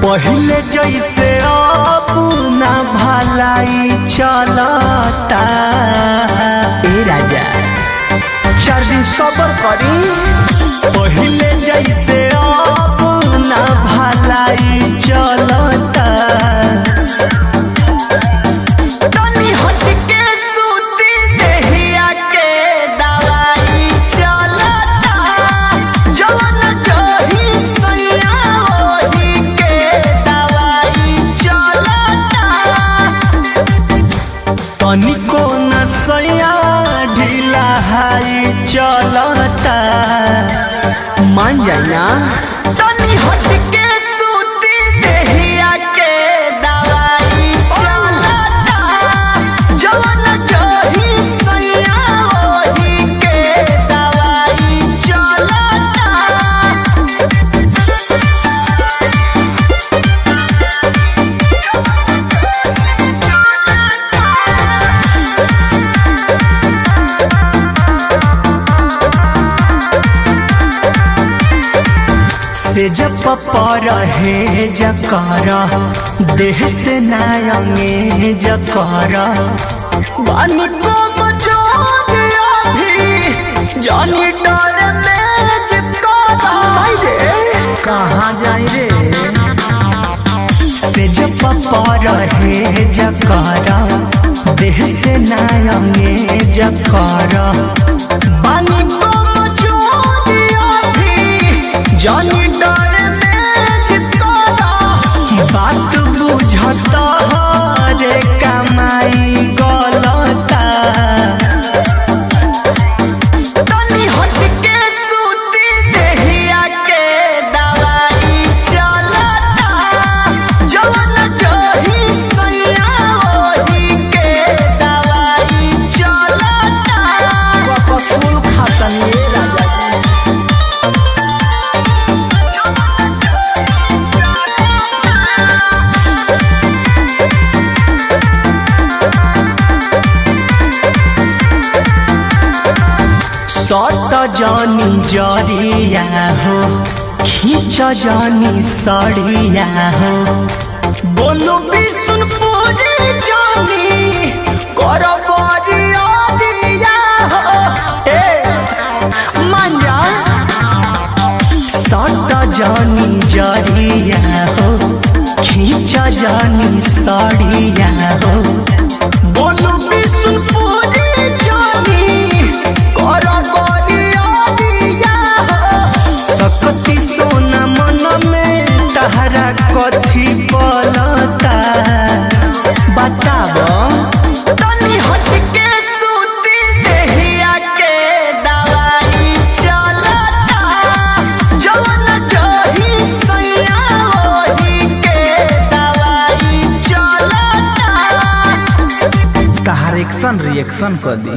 पहले जैसे अब ना भलाई चलता। ए राजा 4 दिन सबर करी। पहले जैसे अब ना भलाई चलता। तनी हट के सूती देहिया के दवाई चलता। जवन जही सैया ओही के दवाई चलता। तनिको न सैया ढीला हाई चलता। मान जाए ना। तनी हट के सूती देहिया के दवाई चलता। जवन जही सैया ओही के दवाई चलता। से जब रहे जकारा देह से नायंगे जकारा। बानी को मजोरिया भी जानी डर में जकारा। कहाँ जाए रे। से जब रहे जकारा देह से नायंगे जकारा। बानी को मजोरिया भी जानी बात बुझता रे कमाई गलता। तनी हट के सूती देहिया के दवाई चलता। जवन जही सैया ओही के दवाई चलता। कपसूल खातन ये राजा सट जानी जरिया हो खींच जानी सड़िया हो। बोलू बिशुनपुरी जानी कर बरिया हो। मान जा। सट जानी जरिया हो खींच जानी सड़िया हो। बोलू बिशुनपुरी जानी सकती सोना मन में तहरा कथी पलता। बताब। तनी हट के सूती देहिया के दवाई चलता। जवन जही सैया ओही के दवाई चलता। तहार एक्शन रिएक्शन कर दी।